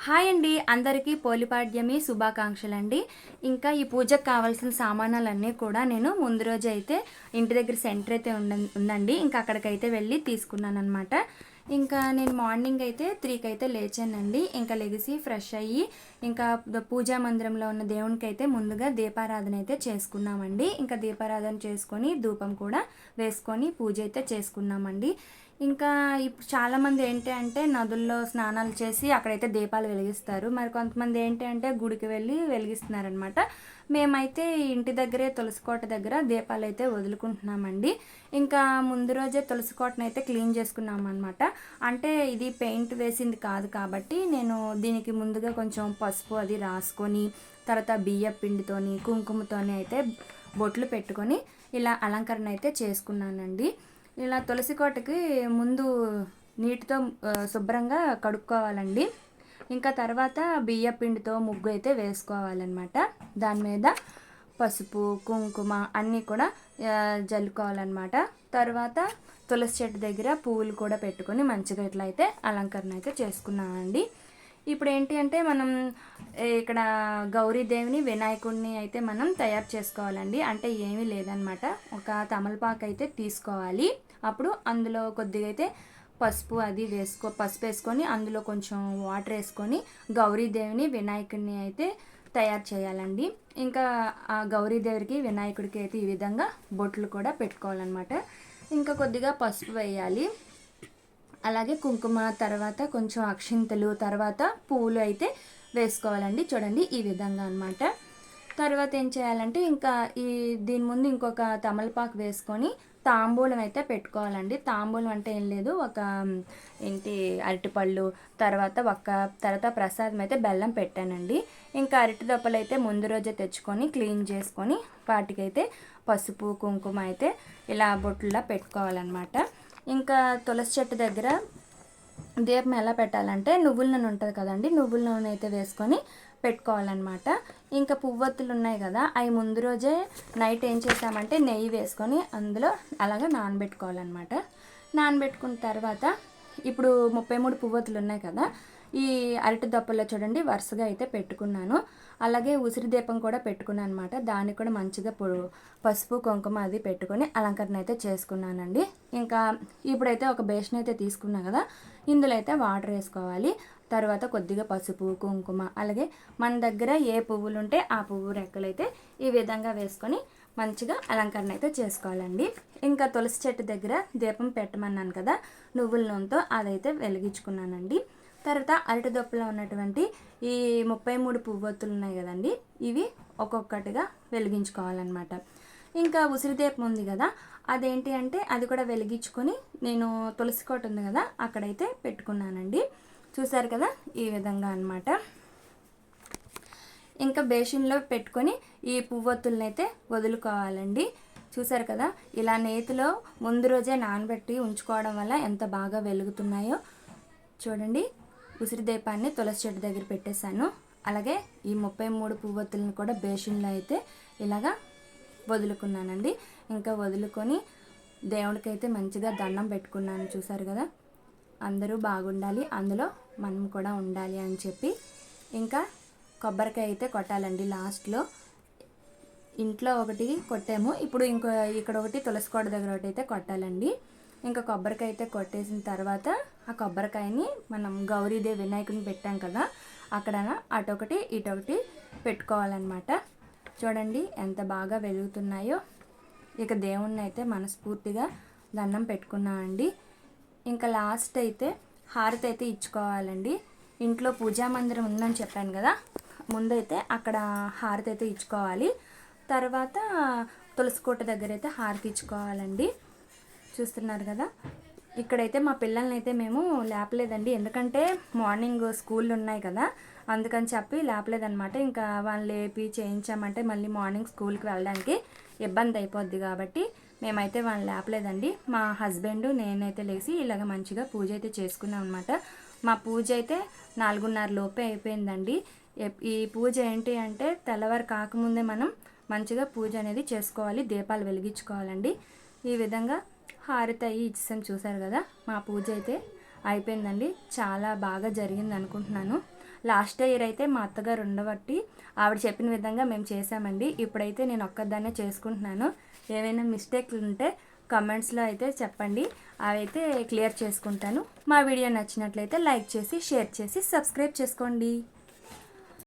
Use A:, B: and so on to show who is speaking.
A: Hi అండి, అందరికీ పోలిపాడ్యమి శుభాకాంక్షలండి. ఇంకా ఈ పూజకు కావాల్సిన సామానాలన్నీ కూడా నేను ముందు రోజు అయితే ఇంటి దగ్గర సెంటర్ అయితే ఉందండి. ఇంకా అక్కడికైతే వెళ్ళి తీసుకున్నానమాట. ఇంకా నేను మార్నింగ్ అయితే 3కి అయితే లేచానండి. ఇంకా లెగిసి ఫ్రెష్ అయ్యి ఇంకా పూజా మందిరంలో ఉన్న దేవునికి అయితే ముందుగా దీపారాధన అయితే చేసుకున్నామండి. ఇంకా దీపారాధన చేసుకొని ధూపం కూడా వేసుకొని పూజ అయితే చేసుకున్నామండి. ఇంకా ఇప్పుడు చాలామంది ఏంటి అంటే నదుల్లో స్నానాలు చేసి అక్కడైతే దీపాలు వెలిగిస్తారు. మరి కొంతమంది ఏంటి అంటే గుడికి వెళ్ళి వెలిగిస్తున్నారనమాట. మేమైతే ఇంటి దగ్గరే తులసికోట దగ్గర దీపాలు అయితే వదులుకుంటున్నామండి. ఇంకా ముందు రోజే తులసికోటను అయితే క్లీన్ చేసుకున్నాం అనమాట. అంటే ఇది పెయింట్ వేసింది కాదు కాబట్టి నేను దీనికి ముందుగా కొంచెం పసుపు అది రాసుకొని తర్వాత బియ్య పిండితోని కుంకుమతోని అయితే బొట్లు పెట్టుకొని ఇలా అలంకరణ అయితే చేసుకున్నానండి. ఇలా తులసి కోటకి ముందు నీటితో శుభ్రంగా కడుక్కోవాలండి. ఇంకా తర్వాత బియ్య పిండితో ముగ్గు అయితే వేసుకోవాలన్నమాట. దాని మీద పసుపు కుంకుమ అన్నీ కూడా జల్లుకోవాలన్నమాట. తర్వాత తులసి చెట్టు దగ్గర పువ్వులు కూడా పెట్టుకొని మంచిగా ఇట్లా అయితే అలంకరణ అయితే చేసుకున్నామండి. ఇప్పుడు ఏంటి అంటే మనం ఇక్కడ గౌరీదేవిని వినాయకుడిని అయితే మనం తయారు చేసుకోవాలండి. అంటే ఏమీ లేదనమాట, ఒక తమలపాకు అయితే తీసుకోవాలి. అప్పుడు అందులో కొద్దిగా అయితే పసుపు వేసుకొని అందులో కొంచెం వాటర్ వేసుకొని గౌరీదేవిని వినాయకుడిని అయితే తయారు చేయాలండి. ఇంకా ఆ గౌరీదేవికి వినాయకుడికి అయితే ఈ విధంగా బొట్లు కూడా పెట్టుకోవాలన్నమాట. ఇంకా కొద్దిగా పసుపు వేయాలి, అలాగే కుంకుమ, తర్వాత కొంచెం అక్షింతలు, తర్వాత పువ్వులు అయితే వేసుకోవాలండి. చూడండి ఈ విధంగా అనమాట. తర్వాత ఏం చేయాలంటే ఇంకా దీని ముందు ఇంకొక తమలపాకు వేసుకొని తాంబూలం అయితే పెట్టుకోవాలండి. తాంబూలం అంటే ఏం లేదు, ఒక అరటిపళ్ళు, తర్వాత ప్రసాదం అయితే బెల్లం పెట్టానండి. ఇంకా అరటి దొప్పలు అయితే ముందు రోజే తెచ్చుకొని క్లీన్ చేసుకొని వాటికైతే పసుపు కుంకుమ అయితే ఇలా బొట్టులా పెట్టుకోవాలన్నమాట. ఇంకా తులసి చెట్టు దగ్గర దీపం ఎలా పెట్టాలంటే నువ్వుల నూనె ఉంటుంది కదండి, నువ్వుల నూనె అయితే వేసుకొని పెట్టుకోవాలన్నమాట. ఇంకా పువ్వొత్తులు ఉన్నాయి కదా, అవి ముందు రోజే నైట్ ఏం చేసామంటే నెయ్యి వేసుకొని అందులో అలాగా నానబెట్టుకోవాలన్నమాట. నానబెట్టుకున్న తర్వాత ఇప్పుడు 33 పువ్వొత్తులు ఉన్నాయి కదా, ఈ అరటి దొప్పల్లో చూడండి వరుసగా అయితే పెట్టుకున్నాను. అలాగే ఉసిరి దీపం కూడా పెట్టుకున్నాను అనమాట. దానికి కూడా మంచిగా పసుపు కుంకుమ అది పెట్టుకొని అలంకరణ అయితే చేసుకున్నానండి. ఇంకా ఇప్పుడైతే ఒక బేషన్ అయితే తీసుకున్నాను కదా, ఇందులో అయితే వాటర్ వేసుకోవాలి. తర్వాత కొద్దిగా పసుపు కుంకుమ, అలాగే మన దగ్గర ఏ పువ్వులు ఉంటే ఆ పువ్వు రెక్కలు అయితే ఈ విధంగా వేసుకొని మంచిగా అలంకరణ అయితే చేసుకోవాలండి. ఇంకా తులసి చెట్టు దగ్గర దీపం పెట్టమన్నాను కదా, నువ్వుల నూనెతో అదైతే వెలిగించుకున్నానండి. తర్వాత అరటి దొప్పలో ఉన్నటువంటి ఈ 33 పువ్వొత్తులు ఉన్నాయి కదండి, ఇవి ఒక్కొక్కటిగా వెలిగించుకోవాలన్నమాట. ఇంకా ఉసిరి దీపం ఉంది కదా, అదేంటి అంటే అది కూడా వెలిగించుకొని నేను తులసి కోట ఉంది కదా అక్కడైతే పెట్టుకున్నానండి. చూసారు కదా ఈ విధంగా అన్నమాట. ఇంకా బేషన్లో పెట్టుకొని ఈ పువ్వొత్తులను అయితే వదులుకోవాలండి. చూసారు కదా, ఇలా నేతిలో ముందు రోజే నానబెట్టి ఉంచుకోవడం వల్ల ఎంత బాగా వెలుగుతున్నాయో చూడండి. ఉసిరి దీపాన్ని తులసి చెట్టు దగ్గర పెట్టేశాను. అలాగే ఈ 33 పువ్వొత్తులను కూడా బేషన్లో అయితే ఇలాగా వదులుకున్నానండి. ఇంకా వదులుకొని దేవుడికి అయితే మంచిగా దండం పెట్టుకున్నాను. చూసారు కదా, అందరూ బాగుండాలి, అందులో మనం కూడా ఉండాలి అని చెప్పి ఇంకా కొబ్బరికాయ అయితే కొట్టాలండి. లాస్ట్లో ఇంట్లో ఒకటి కొట్టాము, ఇప్పుడు ఇక్కడ ఒకటి తులసి కోట దగ్గర ఒకటి అయితే కొట్టాలండి. ఇంకా కొబ్బరికాయ అయితే కొట్టేసిన తర్వాత ఆ కొబ్బరికాయని మనం గౌరీదేవి వినాయకుడిని పెట్టాం కదా అక్కడ అటొకటి ఇటొకటి పెట్టుకోవాలన్నమాట. చూడండి ఎంత బాగా వెలుగుతున్నాయో. ఇక దేవుణ్ణి అయితే మనస్ఫూర్తిగా దండం పెట్టుకున్నామండి. ఇంకా లాస్ట్ అయితే హారతి అయితే ఇచ్చుకోవాలండి. ఇంట్లో పూజా మందిరం ఉందని చెప్పాను కదా, ముందైతే అక్కడ హారతి అయితే ఇచ్చుకోవాలి. తర్వాత తులసికోట దగ్గర అయితే హారతి ఇచ్చుకోవాలండి. చూస్తున్నారు కదా, ఇక్కడైతే మా పిల్లల్ని అయితే మేము లేపలేదండి, ఎందుకంటే మార్నింగ్ స్కూళ్ళు ఉన్నాయి కదా అందుకని చెప్పి లేపలేదనమాట. ఇంకా వాళ్ళు లేపి చేయించామంటే మళ్ళీ మార్నింగ్ స్కూల్కి వెళ్ళడానికి ఇబ్బంది అయిపోద్ది కాబట్టి మేమైతే వాళ్ళని లేపలేదండి. మా హస్బెండ్ నేనైతే లేచి ఇలాగ మంచిగా పూజ అయితే చేసుకున్నాం అనమాట. మా పూజ అయితే 4:30 లోపే అయిపోయిందండి. ఈ పూజ ఏంటి అంటే తెల్లవారు కాకముందే మనం మంచిగా పూజ అనేది చేసుకోవాలి, దీపాలు వెలిగించుకోవాలండి. ఈ విధంగా హారతి అయ్యి ఇచ్చేసాం. చూసారు కదా, మా పూజ అయితే అయిపోయిందండి. చాలా బాగా జరిగింది అనుకుంటున్నాను. లాస్ట్ ఇయర్ అయితే మా అత్తగారు ఉండబట్టి ఆవిడ చెప్పిన విధంగా మేము చేసామండి. ఇప్పుడైతే నేను ఒక్కదాన్నే చేసుకుంటున్నాను. ఏమైనా మిస్టేక్లు ఉంటే కమెంట్స్లో అయితే చెప్పండి, అవైతే క్లియర్ చేసుకుంటాను. మా వీడియో నచ్చినట్లయితే లైక్ చేసి షేర్ చేసి సబ్స్క్రైబ్ చేసుకోండి.